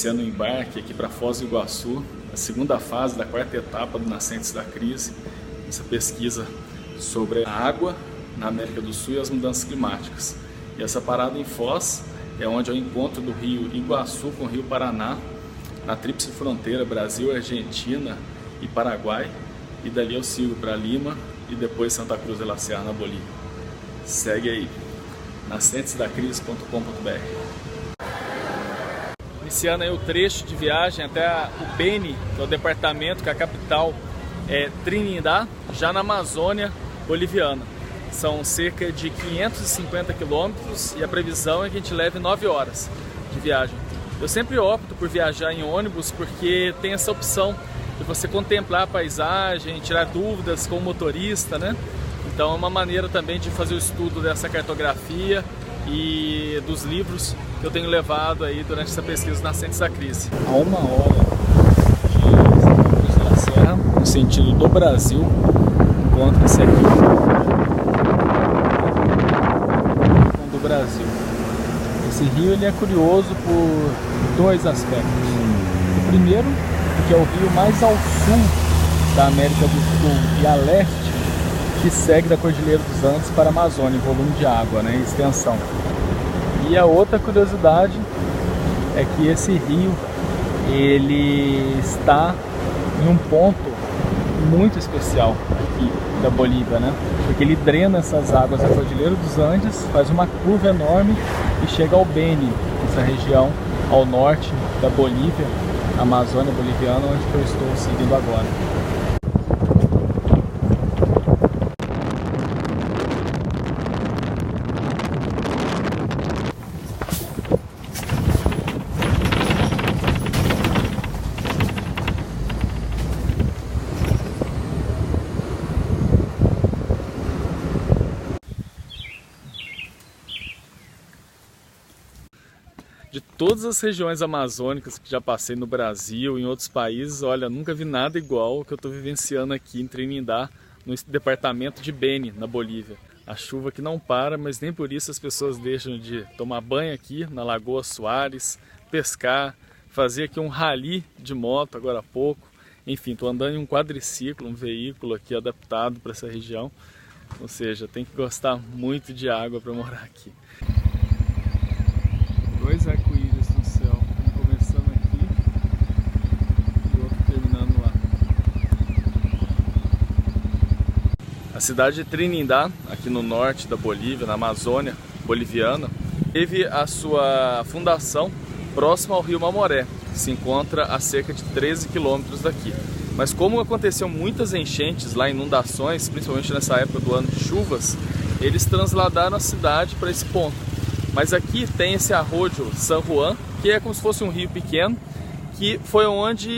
iniciando o embarque aqui para Foz do Iguaçu, a segunda fase da quarta etapa do Nascentes da Crise, essa pesquisa sobre a água na América do Sul e as mudanças climáticas. E essa parada em Foz é onde é o encontro do rio Iguaçu com o rio Paraná, na tríplice fronteira Brasil, Argentina e Paraguai, e dali eu sigo para Lima e depois Santa Cruz de la Sierra, na Bolívia. Segue aí, nascentesdacrise.com.br. Iniciando aí o trecho de viagem até o Beni, que é o departamento, que é a capital é Trindade, já na Amazônia boliviana. São cerca de 550 quilômetros e a previsão é que a gente leve 9 horas de viagem. Eu sempre opto por viajar em ônibus porque tem essa opção de você contemplar a paisagem, tirar dúvidas com o motorista, né? Então é uma maneira também de fazer o estudo dessa cartografia e dos livros que eu tenho levado aí durante essa pesquisa Nascentes da Crise. A 1 hora de Santa Cruz de la Sierra, no sentido do Brasil, encontra-se aqui do Brasil. Esse rio ele é curioso por dois aspectos. O primeiro, que é o rio mais ao sul da América do Sul e a leste, que segue da Cordilheira dos Andes para a Amazônia, em volume de água, né, em extensão. E a outra curiosidade é que esse rio ele está em um ponto muito especial aqui da Bolívia, né? Porque ele drena essas águas da Cordilheira dos Andes, faz uma curva enorme e chega ao Beni, essa região ao norte da Bolívia, a Amazônia boliviana, onde eu estou seguindo agora. De todas as regiões amazônicas que já passei no Brasil e em outros países, olha, nunca vi nada igual ao que eu estou vivenciando aqui em Trindade, no departamento de Beni, na Bolívia. A chuva que não para, mas nem por isso as pessoas deixam de tomar banho aqui na Lagoa Soares, pescar, fazer aqui um rally de moto agora há pouco. Enfim, estou andando em um quadriciclo, um veículo aqui adaptado para essa região. Ou seja, tem que gostar muito de água para morar aqui. Dois arco-íris no céu, um começando aqui e outro terminando lá. A cidade de Trindade, aqui no norte da Bolívia, na Amazônia boliviana, teve a sua fundação próxima ao rio Mamoré, que se encontra a cerca de 13 quilômetros daqui. Mas como aconteceu muitas enchentes lá, inundações, principalmente nessa época do ano de chuvas, eles transladaram a cidade para esse ponto. Mas aqui tem esse arroio San Juan, que é como se fosse um rio pequeno, que foi onde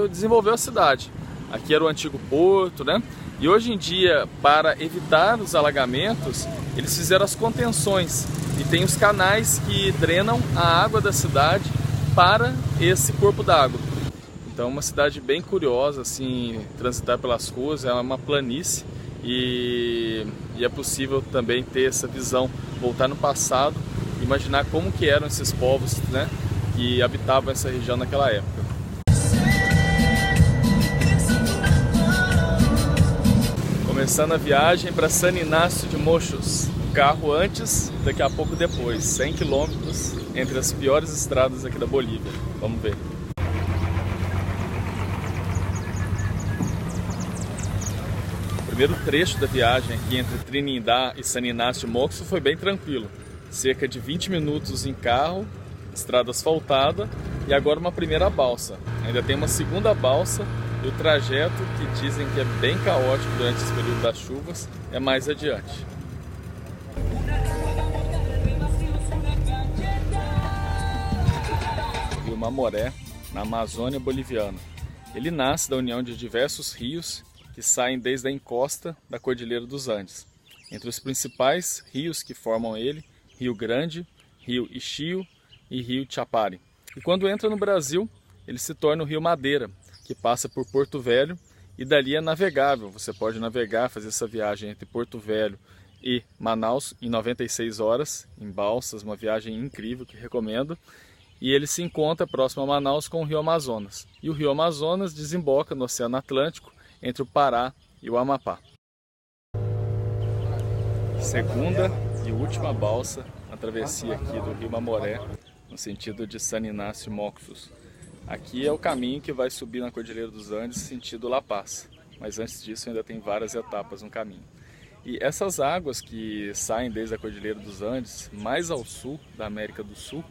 desenvolveu a cidade. Aqui era o antigo porto, né? E hoje em dia, para evitar os alagamentos, eles fizeram as contenções. E tem os canais que drenam a água da cidade para esse corpo d'água. Então é uma cidade bem curiosa, assim, transitar pelas ruas, é uma planície. E é possível também ter essa visão, voltar no passado, imaginar como que eram esses povos, né, que habitavam essa região naquela época. Começando a viagem para San Ignacio de Mochos, carro antes, daqui a pouco depois, 100 quilômetros entre as piores estradas aqui da Bolívia. Vamos ver. O primeiro trecho da viagem aqui entre Trindade e San Ignacio de Mochos foi bem tranquilo. Cerca de 20 minutos em carro, estrada asfaltada e agora uma primeira balsa. Ainda tem uma segunda balsa e o trajeto, que dizem que é bem caótico durante esse período das chuvas, é mais adiante. O rio Mamoré, na Amazônia boliviana. Ele nasce da união de diversos rios que saem desde a encosta da Cordilheira dos Andes. Entre os principais rios que formam ele, Rio Grande, Rio Ixio e Rio Chapare. E quando entra no Brasil, ele se torna o Rio Madeira, que passa por Porto Velho e dali é navegável. Você pode navegar, fazer essa viagem entre Porto Velho e Manaus em 96 horas, em balsas, uma viagem incrível que recomendo. e ele se encontra próximo a Manaus com o rio Amazonas. E o rio Amazonas desemboca no Oceano Atlântico entre o Pará e o Amapá. Segunda e última balsa na travessia aqui do rio Mamoré, no sentido de San Ignacio Moxos. Aqui é o caminho que vai subir na Cordilheira dos Andes, sentido La Paz. Mas antes disso ainda tem várias etapas no caminho. E essas águas que saem desde a Cordilheira dos Andes, mais ao sul da América do Sul,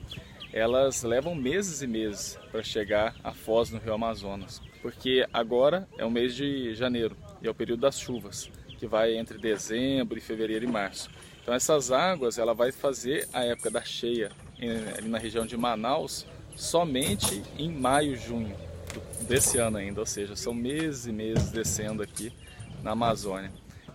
elas levam meses e meses para chegar à foz no rio Amazonas. Porque agora é o mês de janeiro e é o período das chuvas, que vai entre dezembro e fevereiro e março. Então essas águas ela vai fazer a época da cheia ali na região de Manaus somente em maio, junho desse ano ainda, ou seja, são meses e meses descendo aqui na Amazônia.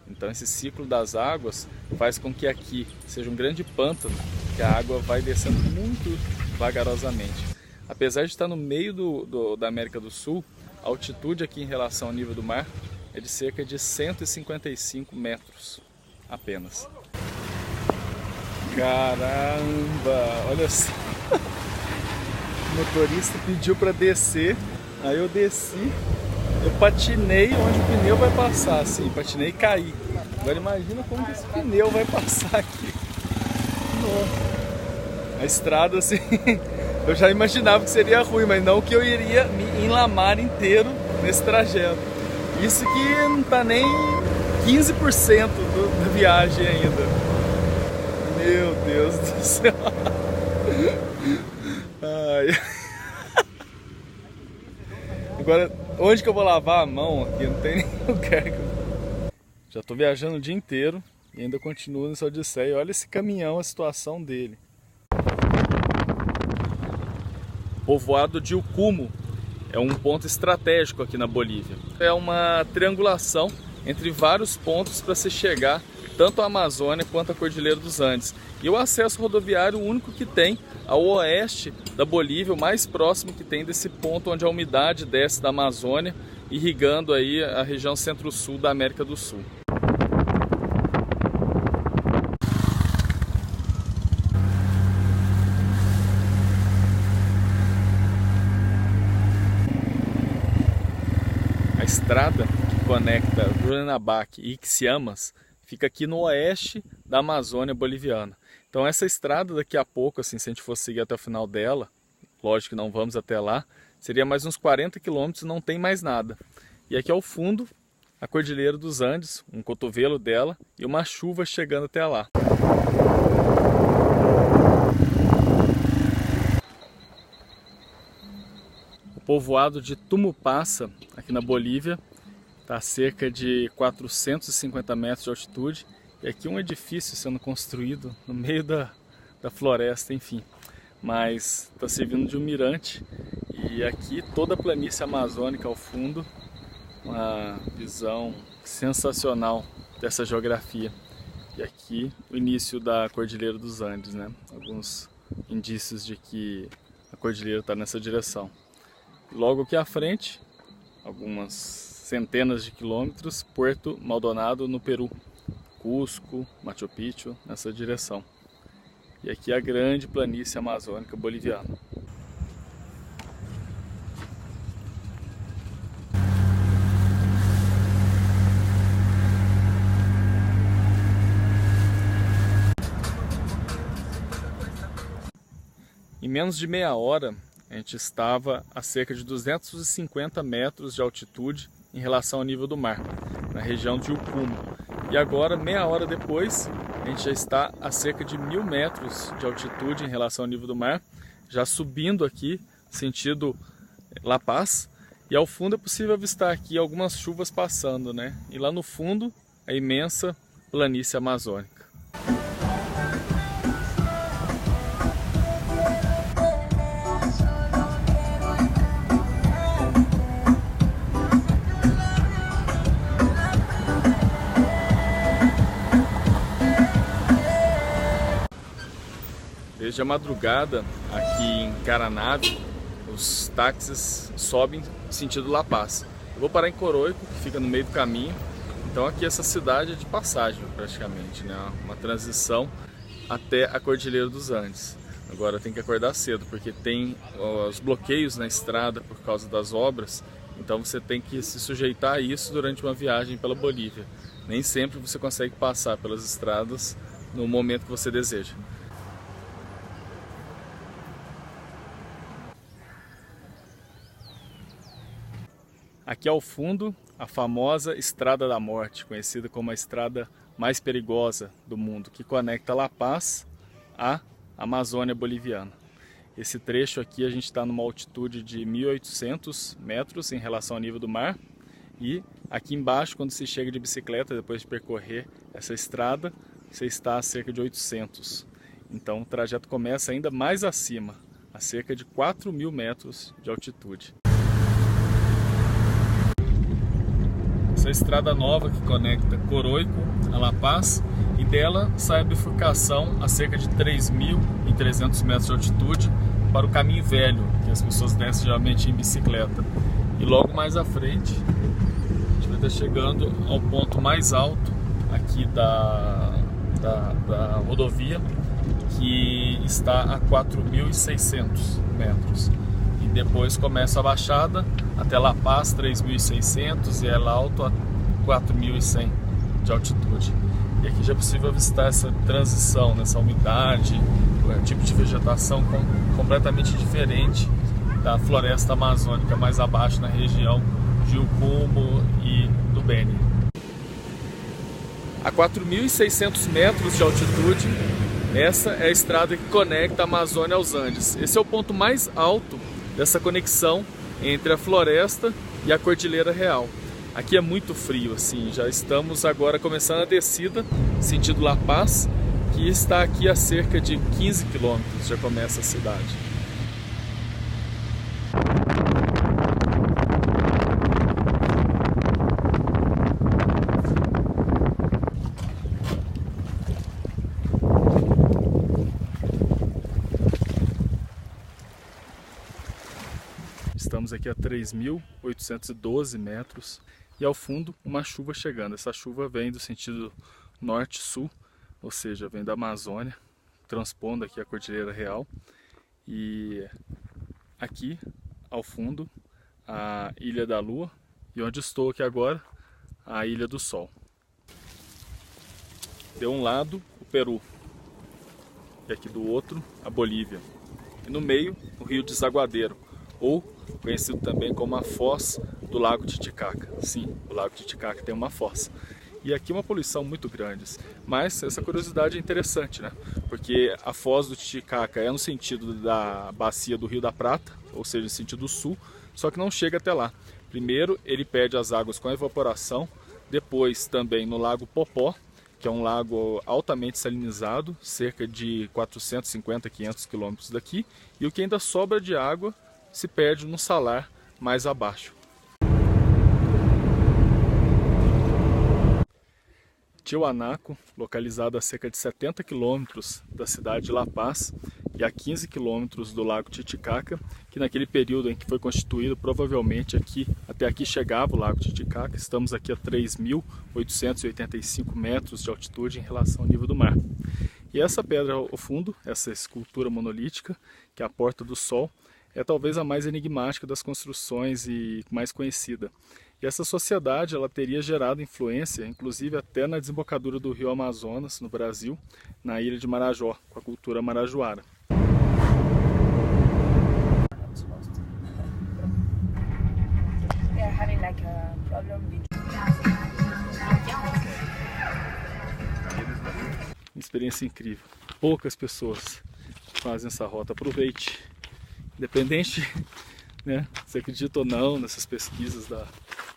Então esse ciclo das águas faz com que aqui seja um grande pântano, que a água vai descendo muito vagarosamente. Apesar de estar no meio da América do Sul, a altitude aqui em relação ao nível do mar é de cerca de 155 metros apenas. Caramba, olha só! O motorista pediu para descer, aí eu desci, eu patinei onde o pneu vai passar, assim, patinei e caí. Agora imagina como que esse pneu vai passar aqui. Nossa. A estrada, assim, eu já imaginava que seria ruim, mas não que eu iria me enlamar inteiro nesse trajeto. Isso que não tá nem 15% da viagem ainda. Meu Deus do céu. Ai. Agora, onde que eu vou lavar a mão aqui? Não tem nem lugar. Já estou viajando o dia inteiro e ainda continuo nessa odisseia. Olha esse caminhão, a situação dele. O povoado de Ucumo é um ponto estratégico aqui na Bolívia. É uma triangulação entre vários pontos para se chegar tanto à Amazônia quanto à Cordilheira dos Andes. E o acesso rodoviário único que tem ao oeste da Bolívia, o mais próximo que tem desse ponto onde a umidade desce da Amazônia, irrigando aí a região centro-sul da América do Sul. A estrada que conecta Ruenabaque e Ixmiamas fica aqui no oeste da Amazônia boliviana. Então essa estrada daqui a pouco, assim, se a gente for seguir até o final dela, lógico que não vamos até lá, seria mais uns 40 quilômetros e não tem mais nada. E aqui ao fundo, a Cordilheira dos Andes, um cotovelo dela e uma chuva chegando até lá. O povoado de Tumupassa, aqui na Bolívia, está a cerca de 450 metros de altitude. E aqui um edifício sendo construído no meio da floresta, enfim. Mas está servindo de um mirante. E aqui toda a planície amazônica ao fundo. Uma visão sensacional dessa geografia. E aqui o início da Cordilheira dos Andes, né? Alguns indícios de que a cordilheira está nessa direção. Logo aqui à frente, algumas centenas de quilômetros, Puerto Maldonado no Peru. Cusco, Machu Picchu, nessa direção. E aqui a grande planície amazônica boliviana. Em menos de meia hora, a gente estava a cerca de 250 metros de altitude em relação ao nível do mar, na região de Ucumo. E agora, meia hora depois, a gente já está a cerca de 1000 metros de altitude em relação ao nível do mar, já subindo aqui, sentido La Paz, e ao fundo é possível avistar aqui algumas chuvas passando, né? E lá no fundo, a imensa planície amazônica. Desde a madrugada, aqui em Caranavi, os táxis sobem sentido La Paz. Eu vou parar em Coroico, que fica no meio do caminho. Então aqui essa cidade é de passagem praticamente, né? Uma transição até a Cordilheira dos Andes. Agora tem que acordar cedo, porque tem os bloqueios na estrada por causa das obras, então você tem que se sujeitar a isso durante uma viagem pela Bolívia. Nem sempre você consegue passar pelas estradas no momento que você deseja. Aqui ao fundo, a famosa Estrada da Morte, conhecida como a estrada mais perigosa do mundo, que conecta La Paz à Amazônia boliviana. Esse trecho aqui a gente está numa altitude de 1.800 metros em relação ao nível do mar, e aqui embaixo, quando se chega de bicicleta, depois de percorrer essa estrada, você está a cerca de 800. Então o trajeto começa ainda mais acima, a cerca de 4.000 metros de altitude. Essa estrada nova que conecta Coroico a La Paz, e dela sai a bifurcação a cerca de 3.300 metros de altitude para o caminho velho, que as pessoas descem geralmente em bicicleta. E logo mais à frente, a gente vai estar chegando ao ponto mais alto aqui da rodovia, que está a 4.600 metros. E depois começa a baixada até La Paz, 3.600, e El Alto a 4.100 de altitude. E aqui já é possível visitar essa transição, nessa umidade, tipo de vegetação completamente diferente da floresta amazônica mais abaixo na região de Ucumbo e do Beni. A 4.600 metros de altitude, essa é a estrada que conecta a Amazônia aos Andes. Esse é o ponto mais alto dessa conexão entre a floresta e a Cordilheira Real. Aqui é muito frio, assim, já estamos agora começando a descida, sentido La Paz, que está aqui a cerca de 15 quilômetros, já começa a cidade. Estamos aqui a 3.812 metros e ao fundo uma chuva chegando. Essa chuva vem do sentido norte-sul, ou seja, vem da Amazônia, transpondo aqui a Cordilheira Real. E aqui ao fundo a Ilha da Lua, e onde estou aqui agora, a Ilha do Sol. De um lado o Peru e aqui do outro a Bolívia. E no meio o Rio Desaguadeiro, ou conhecido também como a foz do Lago Titicaca. Sim, o Lago Titicaca tem uma foz. E aqui uma poluição muito grande. Mas essa curiosidade é interessante, né? Porque a foz do Titicaca é no sentido da bacia do Rio da Prata, ou seja, no sentido sul, só que não chega até lá. Primeiro ele perde as águas com a evaporação, depois também no Lago Popó, que é um lago altamente salinizado, cerca de 450 a 500 quilômetros daqui, e o que ainda sobra de água se perde no salar mais abaixo. Tiwanaku, localizado a cerca de 70 quilômetros da cidade de La Paz e a 15 quilômetros do Lago Titicaca, que naquele período em que foi constituído, provavelmente até aqui chegava o Lago Titicaca. Estamos aqui a 3.885 metros de altitude em relação ao nível do mar. E essa pedra ao fundo, essa escultura monolítica, que é a Porta do Sol, é talvez a mais enigmática das construções e mais conhecida. E essa sociedade ela teria gerado influência, inclusive até na desembocadura do rio Amazonas, no Brasil, na ilha de Marajó, com a cultura marajoara. Uma experiência incrível. Poucas pessoas fazem essa rota. Aproveite. Independente, né, se acredita ou não nessas pesquisas da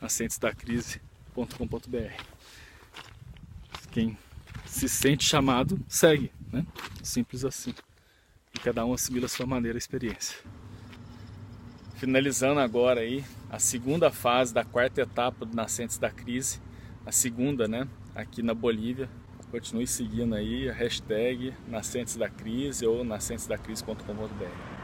nascentesdacrise.com.br. Quem se sente chamado, segue, né? Simples assim. E cada um assimila a sua maneira a experiência. Finalizando agora aí a segunda fase da quarta etapa do Nascentes da Crise, a segunda, né, aqui na Bolívia. Continue seguindo aí a hashtag Nascentes da Crise ou nascentesdacrise.com.br.